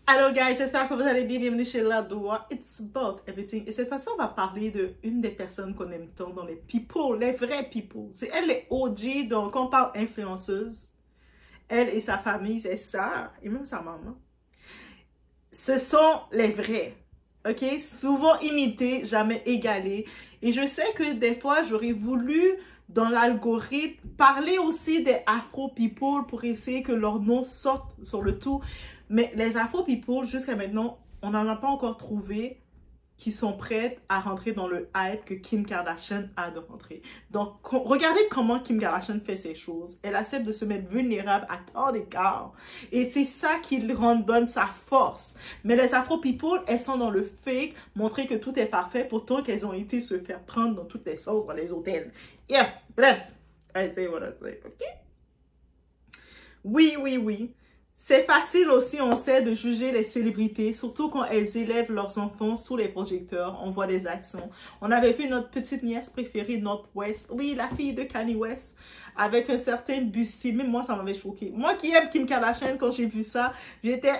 Alors guys, j'espère que vous allez bien. Bienvenue chez Ladoua. It's about everything. Et cette fois-ci, on va parler de une des personnes qu'on aime tant dans les people, les vrais people. C'est elle, les OG, donc on parle influenceuse. Elle et sa famille, ses sœurs et même sa maman. Ce sont les vrais. Ok? Souvent imités, jamais égalés. Et je sais que des fois, j'aurais voulu dans l'algorithme parler aussi des Afro people pour essayer que leur nom sorte sur le tout. Mais les Afro people, jusqu'à maintenant, on n'en a pas encore trouvé qui sont prêtes à rentrer dans le hype que Kim Kardashian a de rentrer. Donc, regardez comment Kim Kardashian fait ses choses. Elle accepte de se mettre vulnérable à tant d'égards. Et c'est ça qui donne sa force. Mais les Afro people, elles sont dans le fake, montrer que tout est parfait, pourtant qu'elles ont été se faire prendre dans toutes les sauces dans les hôtels. Yeah, bref. I say what I say, ok? Oui. C'est facile aussi, on sait, de juger les célébrités, surtout quand elles élèvent leurs enfants sous les projecteurs. On voit des actions. On avait vu notre petite nièce préférée, North West. Oui, la fille de Kanye West, avec un certain bustier. Même moi, ça m'avait choqué. Moi qui aime Kim Kardashian, quand j'ai vu ça, j'étais,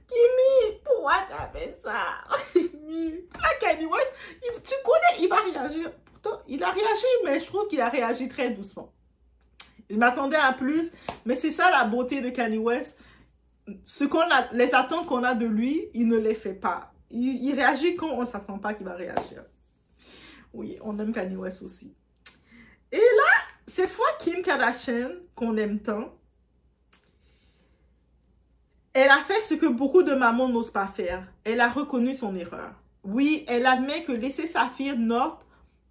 Kimmy, pourquoi t'as fait ça? Kimmy, Kanye West, tu connais, il va réagir. Pourtant, il a réagi, mais je trouve qu'il a réagi très doucement. Je m'attendais à plus, mais c'est ça la beauté de Kanye West. Les attentes qu'on a de lui, il ne les fait pas. Il réagit quand on ne s'attend pas qu'il va réagir. Oui, on aime Kanye West aussi. Et là, cette fois, Kim Kardashian, qu'on aime tant, elle a fait ce que beaucoup de mamans n'osent pas faire. Elle a reconnu son erreur. Oui, elle admet que laisser sa fille North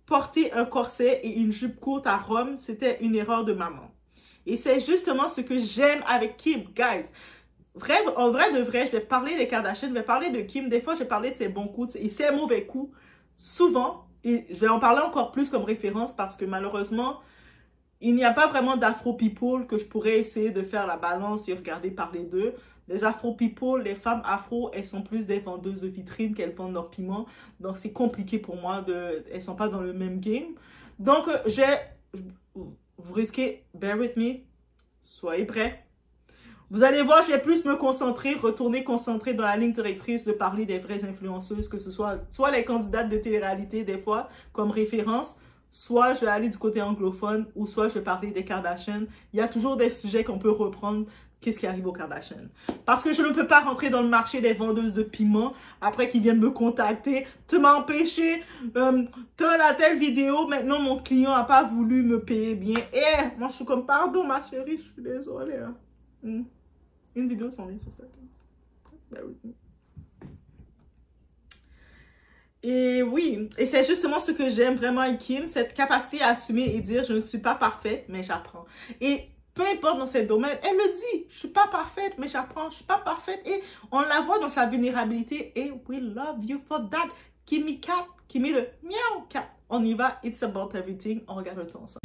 porter un corset et une jupe courte à Rome, c'était une erreur de maman. Et c'est justement ce que j'aime avec Kim, guys. En vrai de vrai, je vais parler des Kardashians, je vais parler de Kim. Des fois, je vais parler de ses bons coups et ses mauvais coups. Souvent, et je vais en parler encore plus comme référence parce que malheureusement, il n'y a pas vraiment d'Afro people que je pourrais essayer de faire la balance et regarder parler d'eux. Les Afro people, les femmes afro, elles sont plus des vendeuses de vitrines qu'elles vendent leurs piments. Donc, c'est compliqué pour moi. Elles ne sont pas dans le même game. Donc, vous risquez, bear with me, soyez prêts. Vous allez voir, je vais plus me concentrer, retourner concentrer dans la ligne directrice de parler des vraies influenceuses, que ce soit les candidates de télé-réalité des fois comme référence, soit je vais aller du côté anglophone ou soit je vais parler des Kardashians. Il y a toujours des sujets qu'on peut reprendre. Qu'est-ce qui arrive aux Kardashians? Parce que je ne peux pas rentrer dans le marché des vendeuses de piments après qu'ils viennent me contacter. Tu m'as empêché, la telle vidéo, maintenant mon client n'a pas voulu me payer bien. Moi je suis comme, pardon ma chérie, je suis désolée. Hein. Une vidéo s'en vient sur ça. Et oui, et c'est justement ce que j'aime vraiment avec Kim, cette capacité à assumer et dire je ne suis pas parfaite, mais j'apprends. Et peu importe dans ces domaines, elle le dit, je suis pas parfaite, mais j'apprends, je suis pas parfaite. Et on la voit dans sa vulnérabilité. Et we love you for that. Kimmy Cat, Kimmy le miaou cat. On y va, it's about everything. On regarde le temps ensemble.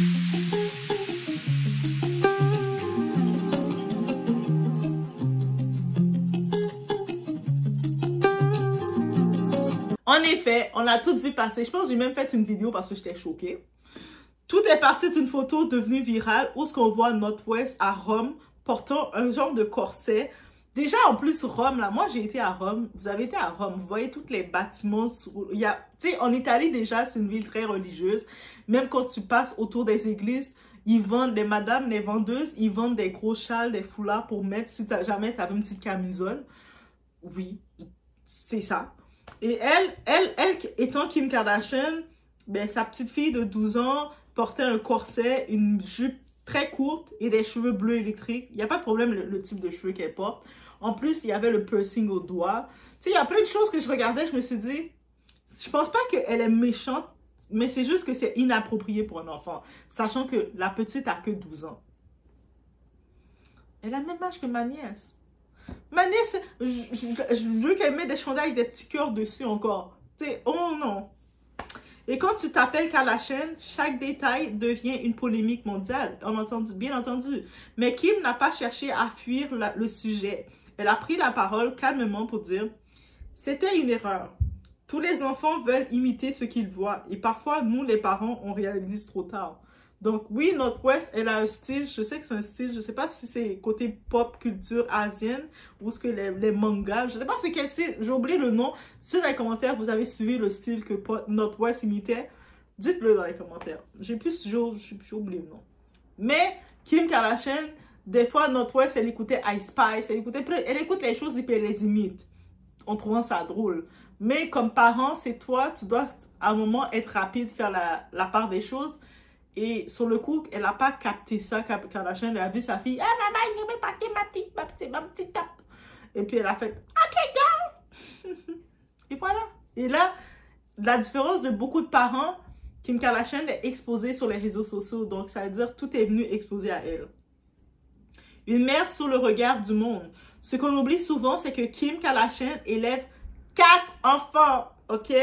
En effet, on a toutes vu passer. Je pense que j'ai même fait une vidéo parce que j'étais choquée. Tout est parti d'une photo devenue virale où ce qu'on voit North West à Rome portant un genre de corset. Déjà, en plus, Rome, là, moi j'ai été à Rome. Vous avez été à Rome, vous voyez tous les bâtiments. Tu sais, en Italie déjà, c'est une ville très religieuse. Même quand tu passes autour des églises, ils vendent, les madames, les vendeuses, ils vendent des gros châles, des foulards pour mettre, si jamais tu avais une petite camisole. Oui, c'est ça. Et elle étant Kim Kardashian, ben, sa petite fille de 12 ans portait un corset, une jupe très courte et des cheveux bleus électriques. Il n'y a pas de problème le type de cheveux qu'elle porte. En plus, il y avait le piercing au doigt. Tu sais, il y a plein de choses que je regardais, je me suis dit, je pense pas qu'elle est méchante, mais c'est juste que c'est inapproprié pour un enfant, sachant que la petite a que 12 ans. Elle a le même âge que ma nièce. Ma nièce, je veux qu'elle mette des chandails avec des petits cœurs dessus encore. Tu sais, oh non. Et quand tu t'appelles Kardashian, chaque détail devient une polémique mondiale, bien entendu. Mais Kim n'a pas cherché à fuir le sujet. Elle a pris la parole calmement pour dire « C'était une erreur. Tous les enfants veulent imiter ce qu'ils voient. Et parfois, nous, les parents, on réalise trop tard. » Donc oui, Northwest, elle a un style, je sais que c'est un style, je sais pas si c'est côté pop culture asienne ou ce que les mangas, je sais pas c'est quel style, j'ai oublié le nom. Si dans les commentaires vous avez suivi le style que Northwest imitait, dites-le dans les commentaires. J'ai oublié le nom. Mais Kim Kardashian, des fois Northwest, elle écoutait Ice Spice, elle écoute les choses et puis elle les imite en trouvant ça drôle. Mais comme parent, c'est toi, tu dois à un moment être rapide, faire la part des choses. Et sur le coup, elle n'a pas capté ça. Kardashian, elle a vu sa fille. Ah, maman, il ne veut pas ma petite tape. Et puis elle a fait, OK, girl. Et voilà. Et là, la différence de beaucoup de parents, Kim Kardashian est exposée sur les réseaux sociaux. Donc, ça veut dire tout est venu exposé à elle. Une mère sous le regard du monde. Ce qu'on oublie souvent, c'est que Kim Kardashian élève 4 enfants. OK?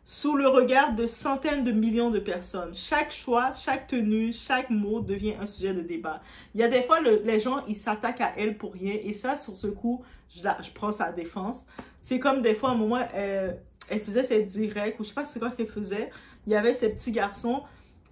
Sous le regard de centaines de millions de personnes. Chaque choix, chaque tenue, chaque mot devient un sujet de débat. Il y a des fois, les gens, ils s'attaquent à elle pour rien. Et ça, sur ce coup, je prends sa défense. C'est comme des fois, à un moment, elle faisait ses directs, ou je sais pas c'est quoi qu'elle faisait. Il y avait ces petits garçons.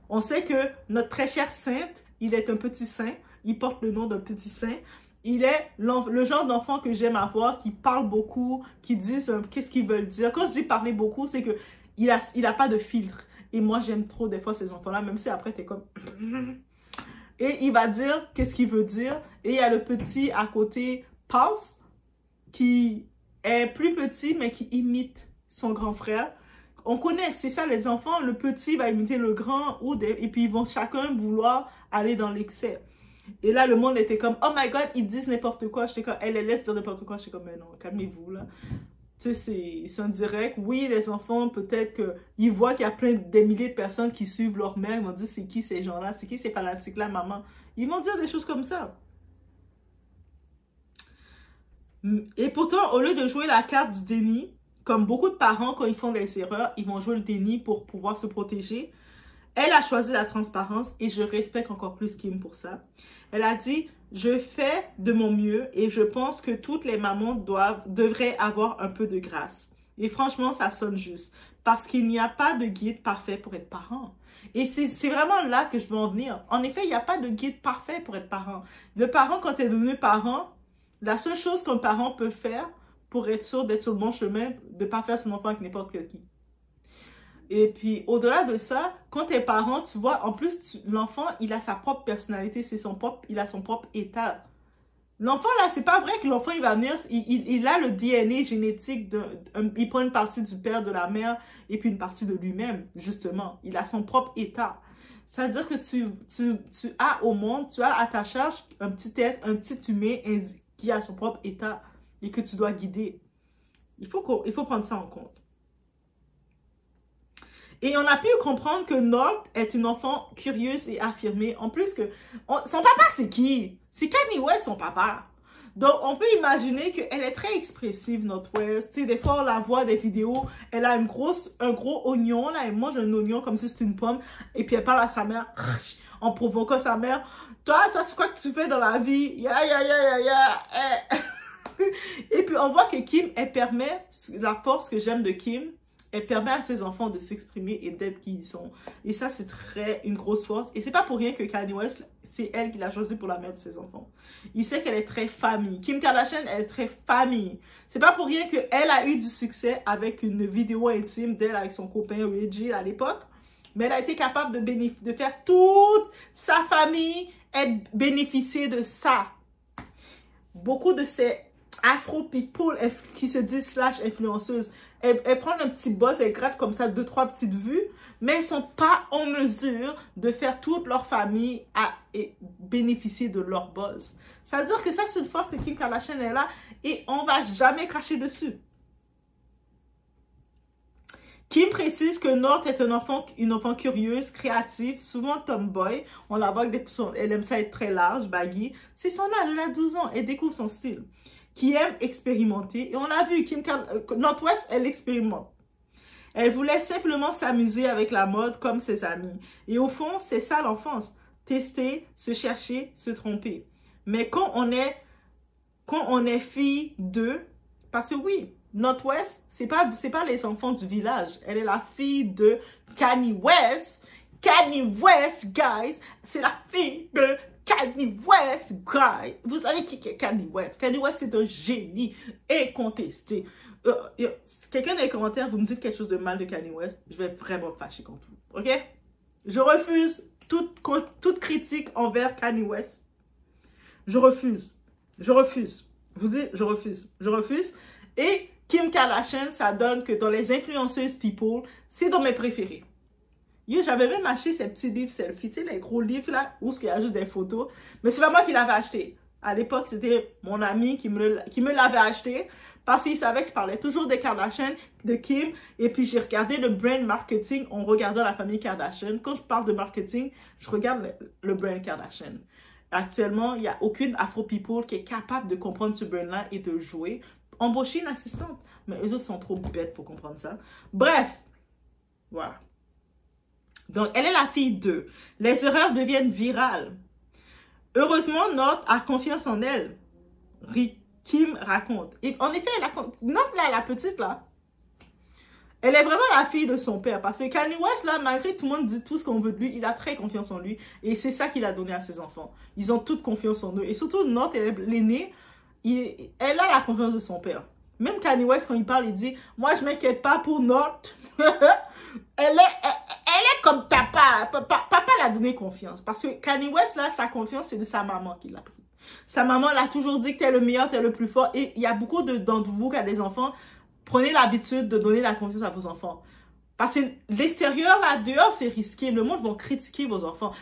On sait que notre très cher Sainte, il est un petit saint. Il porte le nom d'un petit saint. Il est le genre d'enfant que j'aime avoir, qui parle beaucoup, qui disent qu'est-ce qu'ils veulent dire. Quand je dis parler beaucoup, c'est que il a pas de filtre. Et moi, j'aime trop des fois ces enfants-là, même si après, t'es comme... Et il va dire qu'est-ce qu'il veut dire. Et il y a le petit à côté, Pass, qui est plus petit, mais qui imite son grand frère. On connaît, c'est ça les enfants. Le petit va imiter le grand, et puis ils vont chacun vouloir aller dans l'excès. Et là, le monde était comme, oh my God, ils disent n'importe quoi. J'étais comme, elle les laisse dire n'importe quoi. J'étais comme, mais non, calmez-vous, là. Tu sais, c'est un direct. Oui, les enfants, peut-être qu'ils voient qu'il y a des milliers de personnes qui suivent leur mère. Ils vont dire, c'est qui ces gens-là? C'est qui ces fanatiques-là, maman? Ils vont dire des choses comme ça. Et pourtant, au lieu de jouer la carte du déni, comme beaucoup de parents, quand ils font des erreurs, ils vont jouer le déni pour pouvoir se protéger. Elle a choisi la transparence et je respecte encore plus Kim pour ça. Elle a dit, je fais de mon mieux et je pense que toutes les mamans devraient avoir un peu de grâce. Et franchement, ça sonne juste. Parce qu'il n'y a pas de guide parfait pour être parent. Et c'est vraiment là que je veux en venir. En effet, il n'y a pas de guide parfait pour être parent. Le parent, quand tu es devenu parent, la seule chose qu'un parent peut faire pour être sûr d'être sur le bon chemin, de ne pas faire son enfant avec n'importe qui. Et puis, au-delà de ça, quand t'es parent, tu vois, en plus, l'enfant, il a sa propre personnalité, il a son propre état. L'enfant, là, c'est pas vrai que l'enfant, il va venir, il a le DNA génétique, il prend une partie du père, de la mère, et puis une partie de lui-même, justement. Il a son propre état. C'est-à-dire que tu as au monde, tu as à ta charge un petit être, un petit humain qui a son propre état et que tu dois guider. Il faut prendre ça en compte. Et on a pu comprendre que North est une enfant curieuse et affirmée. En plus que... son papa, c'est qui? C'est Kanye West, son papa. Donc, on peut imaginer qu'elle est très expressive, Northwest. Tu sais, des fois, on la voit des vidéos. Elle a un gros oignon, là. Elle mange un oignon comme si c'était une pomme. Et puis, elle parle à sa mère en provoquant sa mère. Toi, c'est quoi que tu fais dans la vie? Et puis, on voit que Kim, elle permet, la force que j'aime de Kim, elle permet à ses enfants de s'exprimer et d'être qui ils sont. Et ça, c'est une grosse force. Et c'est pas pour rien que Kanye West, c'est elle qui l'a choisi pour la mère de ses enfants. Il sait qu'elle est très famille. Kim Kardashian, elle est très famille. C'est pas pour rien qu'elle a eu du succès avec une vidéo intime d'elle avec son copain Reggie à l'époque. Mais elle a été capable de faire toute sa famille bénéficier de ça. Beaucoup de ces Afro people qui se disent / influenceuses, elles prennent un petit buzz, elles grattent comme ça 2-3 petites vues, mais elles ne sont pas en mesure de faire toute leur famille bénéficier de leur buzz. Ça veut dire que ça, c'est une force que Kim Kardashian est là et on ne va jamais cracher dessus. Kim précise que North est une enfant curieuse, créative, souvent tomboy. On la voit avec elle aime ça être très large, baggy. C'est son âge, elle a 12 ans, elle découvre son style. Qui aime expérimenter. Et on a vu, Northwest, elle expérimente. Elle voulait simplement s'amuser avec la mode comme ses amis. Et au fond, c'est ça l'enfance. Tester, se chercher, se tromper. Mais quand on est fille d'eux, parce que oui, Northwest, c'est pas les enfants du village. Elle est la fille de Kanye West Kanye West, guys. C'est la fille de Kanye West, guys. Vous savez qui est Kanye West? Kanye West, c'est un génie incontesté. Quelqu'un dans les commentaires, vous me dites quelque chose de mal de Kanye West, je vais vraiment me fâcher contre vous. OK? Je refuse toute critique envers Kanye West. Je refuse. Je refuse. Je vous dis, je refuse. Je refuse. Et Kim Kardashian, ça donne que dans les influenceuses people, c'est dans mes préférés. Yo, j'avais même acheté ces petits livres selfie, tu sais, les gros livres là, où il y a juste des photos. Mais c'est pas moi qui l'avais acheté. À l'époque, c'était mon ami qui me l'avait acheté parce qu'il savait que je parlais toujours des Kardashian, de Kim. Et puis, j'ai regardé le brand marketing en regardant la famille Kardashian. Quand je parle de marketing, je regarde le brand Kardashian. Actuellement, il n'y a aucune Afro-people qui est capable de comprendre ce brand-là et de jouer. Embaucher une assistante. Mais eux autres sont trop bêtes pour comprendre ça. Bref, voilà. Donc, elle est la fille d'eux. Les erreurs deviennent virales. Heureusement, North a confiance en elle. Kim raconte. Et en effet, North, là, la petite, là, elle est vraiment la fille de son père. Parce que Kanye West, là, malgré tout le monde dit tout ce qu'on veut de lui, il a très confiance en lui. Et c'est ça qu'il a donné à ses enfants. Ils ont toute confiance en eux. Et surtout, North, elle est l'aînée. Elle a la confiance de son père. Même Kanye West, quand il parle, il dit « Moi, je ne m'inquiète pas pour North. » Elle est comme papa. Papa l'a donné confiance. Parce que Kanye West, là, sa confiance, c'est de sa maman qui l'a pris. Sa maman l'a toujours dit que t'es le meilleur, t'es le plus fort. Et il y a beaucoup d'entre vous qui ont des enfants. Prenez l'habitude de donner la confiance à vos enfants. Parce que l'extérieur, là, dehors, c'est risqué. Le monde va critiquer vos enfants.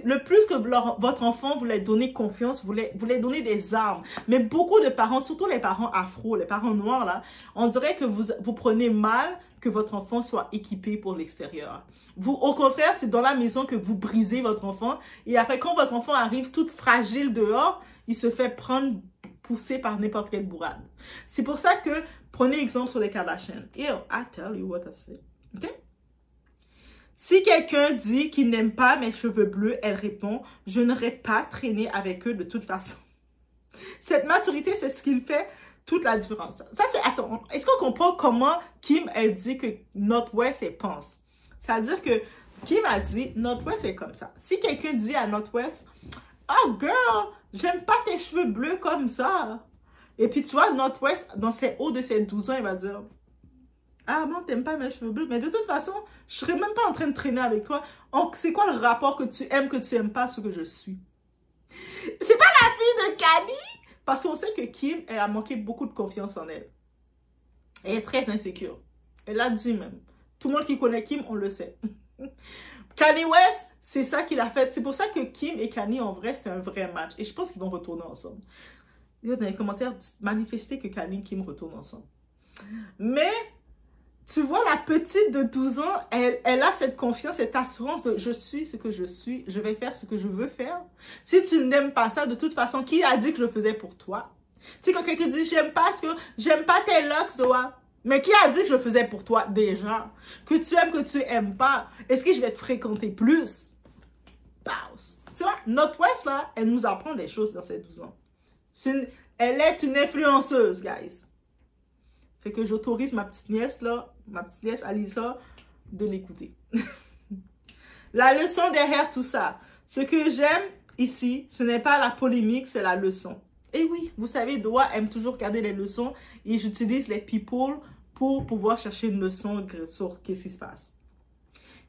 Le plus que votre enfant, vous leur donnez confiance, vous leur donnez des armes. Mais beaucoup de parents, surtout les parents afro, les parents noirs, là, on dirait que vous prenez mal que votre enfant soit équipé pour l'extérieur. Au contraire, c'est dans la maison que vous brisez votre enfant. Et après, quand votre enfant arrive toute fragile dehors, il se fait pousser par n'importe quelle bourrade. C'est pour ça que, prenez exemple sur les Kardashians. I tell you what I say. OK? Si quelqu'un dit qu'il n'aime pas mes cheveux bleus, elle répond « Je n'aurais pas traîné avec eux de toute façon. » Cette maturité, c'est ce qui fait toute la différence. Ça, c'est... Attends, est-ce qu'on comprend comment Kim a dit que North West, elle pense? C'est-à-dire que Kim a dit « North West est comme ça. » Si quelqu'un dit à North West « Oh, girl, j'aime pas tes cheveux bleus comme ça. » Et puis, tu vois, North West, dans ses hauts de ses 12 ans, il va dire « Ah, non, t'aimes pas mes cheveux bleus. Mais de toute façon, je serais même pas en train de traîner avec toi. C'est quoi le rapport que tu aimes pas ce que je suis? » C'est pas la fille de Kanye. Parce qu'on sait que Kim, elle a manqué beaucoup de confiance en elle. Elle est très insécure. Elle l'a dit même. Tout le monde qui connaît Kim, on le sait. Kanye West, c'est ça qu'il a fait. C'est pour ça que Kim et Kanye, en vrai, c'était un vrai match. Et je pense qu'ils vont retourner ensemble. Dans les commentaires, manifestez que Kanye et Kim retournent ensemble. Mais, tu vois, la petite de 12 ans, elle a cette confiance, cette assurance de « je suis ce que je suis, je vais faire ce que je veux faire. » Si tu n'aimes pas ça, de toute façon, qui a dit que je le faisais pour toi? Tu sais, quand quelqu'un dit « j'aime pas tes locks, toi. » Mais qui a dit que je le faisais pour toi déjà? Que tu aimes pas. Est-ce que je vais te fréquenter plus? Pause. Tu vois, North West, là, elle nous apprend des choses dans ses 12 ans. Elle est une influenceuse, guys. Fait que j'autorise ma petite nièce, là, ma petite nièce Alisa, de l'écouter. La leçon derrière tout ça. Ce que j'aime ici, ce n'est pas la polémique, c'est la leçon. Et oui, vous savez, Doa aime toujours garder les leçons et j'utilise les people pour pouvoir chercher une leçon sur qu'est-ce qui se passe.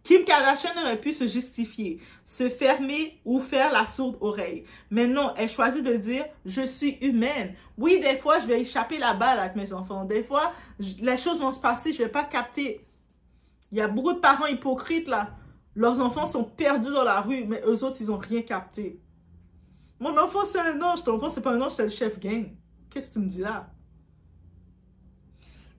Kim Kardashian aurait pu se justifier, se fermer ou faire la sourde oreille. Mais non, elle choisit de dire « je suis humaine ». Oui, des fois, je vais échapper la balle avec mes enfants. Des fois, les choses vont se passer, je ne vais pas capter. Il y a beaucoup de parents hypocrites là. Leurs enfants sont perdus dans la rue, mais eux autres, ils n'ont rien capté. Mon enfant, c'est un ange. Ton enfant, c'est pas un ange, c'est le chef gang. Qu'est-ce que tu me dis là?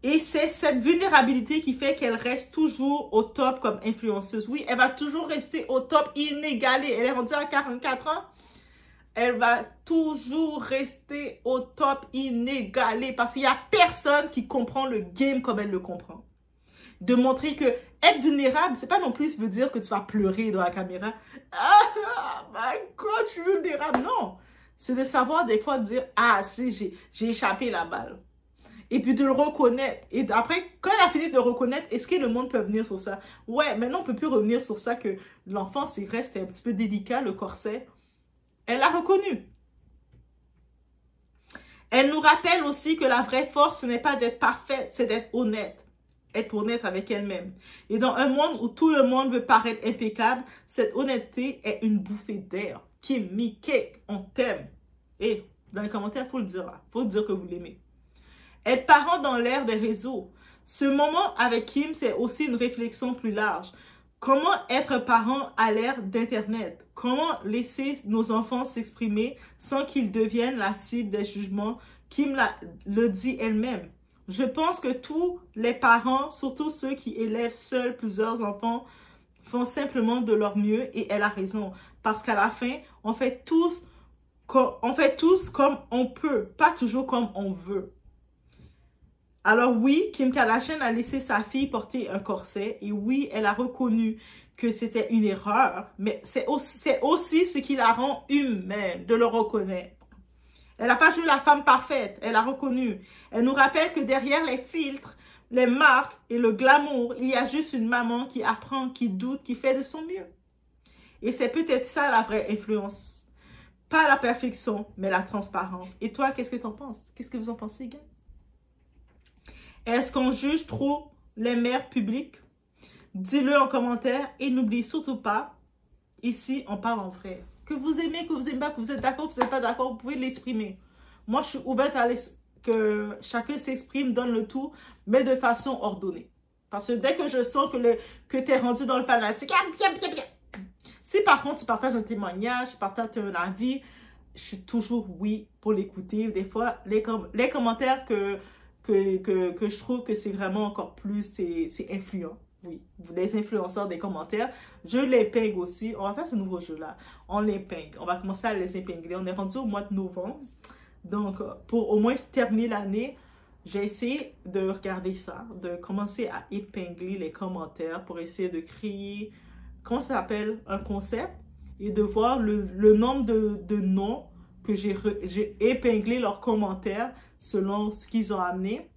Et c'est cette vulnérabilité qui fait qu'elle reste toujours au top comme influenceuse. Oui, elle va toujours rester au top inégalée. Elle est rendue à 44 ans. Elle va toujours rester au top inégalée parce qu'il n'y a personne qui comprend le game comme elle le comprend. De montrer que être vulnérable, c'est pas non plus veut dire que tu vas pleurer dans la caméra. Ah, my God, je suis vulnérable. Non, c'est de savoir des fois dire, ah, si, j'ai échappé la balle. Et puis de le reconnaître. Et après, quand elle a fini de le reconnaître, est-ce que le monde peut venir sur ça? Ouais, maintenant on peut plus revenir sur ça que l'enfant, c'est vrai, c'était un petit peu délicat, le corset. Elle l'a reconnu. Elle nous rappelle aussi que la vraie force, ce n'est pas d'être parfaite, c'est d'être honnête. Être honnête avec elle-même. Et dans un monde où tout le monde veut paraître impeccable, cette honnêteté est une bouffée d'air. Kim, me, cake, on t'aime. Et dans les commentaires, il faut le dire. Il faut dire que vous l'aimez. Être parent dans l'ère des réseaux. Ce moment avec Kim, c'est aussi une réflexion plus large. Comment être parent à l'ère d'Internet? Comment laisser nos enfants s'exprimer sans qu'ils deviennent la cible des jugements? Kim le dit elle-même. Je pense que tous les parents, surtout ceux qui élèvent seuls plusieurs enfants, font simplement de leur mieux et elle a raison. Parce qu'à la fin, on fait tous comme on peut, pas toujours comme on veut. Alors oui, Kim Kardashian a laissé sa fille porter un corset et oui, elle a reconnu que c'était une erreur, mais c'est aussi ce qui la rend humaine de le reconnaître. Elle n'a pas joué la femme parfaite, elle a reconnu. Elle nous rappelle que derrière les filtres, les marques et le glamour, il y a juste une maman qui apprend, qui doute, qui fait de son mieux. Et c'est peut-être ça la vraie influence. Pas la perfection, mais la transparence. Et toi, qu'est-ce que tu en penses? Qu'est-ce que vous en pensez, gars? Est-ce qu'on juge trop les mères publiques? Dis-le en commentaire et n'oublie surtout pas, ici, on parle en vrai. Que vous aimez, que vous aimez pas, que vous êtes d'accord, que vous n'êtes pas d'accord, vous pouvez l'exprimer. Moi, je suis ouverte à que chacun s'exprime, donne le tout, mais de façon ordonnée. Parce que dès que je sens que tu es rendu dans le fanatique, si par contre tu partages un témoignage, tu partages un avis, je suis toujours oui pour l'écouter. Des fois, les commentaires que je trouve que c'est vraiment encore plus, c'est influent. Oui, les influenceurs des commentaires, je les ping aussi. On va faire ce nouveau jeu-là. On les ping. On va commencer à les épingler. On est rendu au mois de novembre. Donc, pour au moins terminer l'année, j'ai essayé de regarder ça, de commencer à épingler les commentaires pour essayer de créer, comment ça s'appelle, un concept et de voir le nombre de noms que j'ai épinglé leurs commentaires selon ce qu'ils ont amené.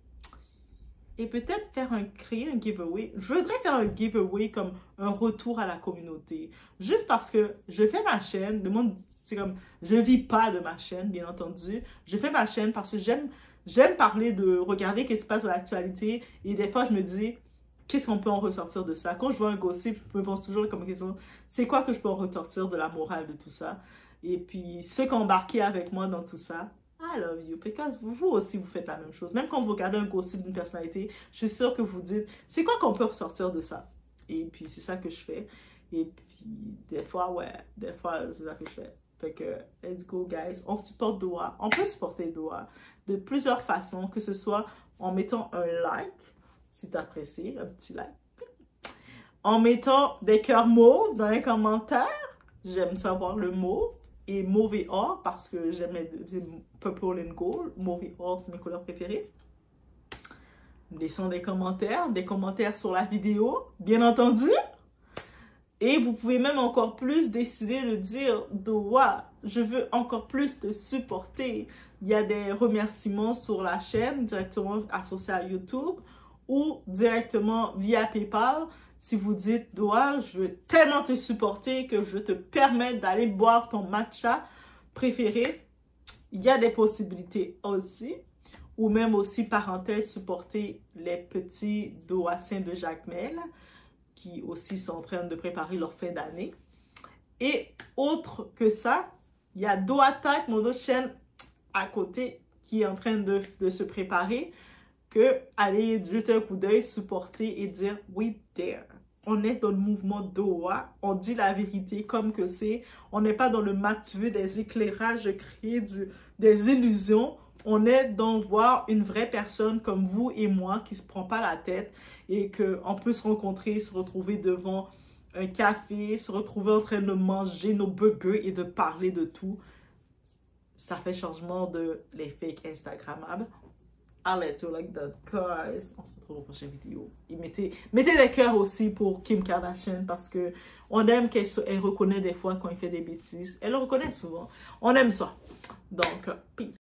Et peut-être créer un giveaway. Je voudrais faire un giveaway comme un retour à la communauté. Juste parce que je fais ma chaîne. Le monde, c'est comme, je vis pas de ma chaîne, bien entendu. Je fais ma chaîne parce que j'aime parler de regarder ce qui se passe dans l'actualité. Et des fois, je me dis, qu'est-ce qu'on peut en ressortir de ça? Quand je vois un gossip, je me pose toujours comme question, c'est quoi que je peux en ressortir de la morale de tout ça? Et puis, ceux qui ont embarqué avec moi dans tout ça, I love you, because vous aussi, vous faites la même chose. Même quand vous regardez un gossip d'une personnalité, je suis sûre que vous dites, c'est quoi qu'on peut ressortir de ça? Et puis, c'est ça que je fais. Et puis, des fois, c'est ça que je fais. Fait que, let's go, guys. On supporte Doa. On peut supporter Doa de plusieurs façons, que ce soit en mettant un like, si tu apprécies, un petit like. En mettant des cœurs mauves dans les commentaires. J'aime savoir le mauve. Et mauve et or, parce que j'aime les purple and gold. Mauve et or, c'est mes couleurs préférées. Laissons des commentaires sur la vidéo, bien entendu. Et vous pouvez même encore plus décider de dire, Doa, je veux encore plus te supporter. Il y a des remerciements sur la chaîne, directement associés à YouTube, ou directement via PayPal. Si vous dites, Doa, je veux tellement te supporter que je te permets d'aller boire ton matcha préféré, il y a des possibilités aussi. Ou même aussi, parenthèse, supporter les petits Doassiens de Jacmel qui aussi sont en train de préparer leur fin d'année. Et autre que ça, il y a Doattack, mon autre chaîne à côté, qui est en train de se préparer, que aller jeter un coup d'œil, supporter et dire « we there ». On est dans le mouvement Doa, on dit la vérité comme que c'est. On n'est pas dans le matu des éclairages, créer des illusions. On est dans voir une vraie personne comme vous et moi qui ne se prend pas la tête et qu'on peut se rencontrer, se retrouver devant un café, se retrouver en train de manger nos burgers et de parler de tout. Ça fait changement de les fakes Instagrammables. I'll let you like that, guys. On se retrouve aux prochaines vidéos. Et mettez des cœurs aussi pour Kim Kardashian parce que on aime qu'elle reconnaît des fois quand il fait des bêtises. Elle le reconnaît souvent. On aime ça. Donc, peace.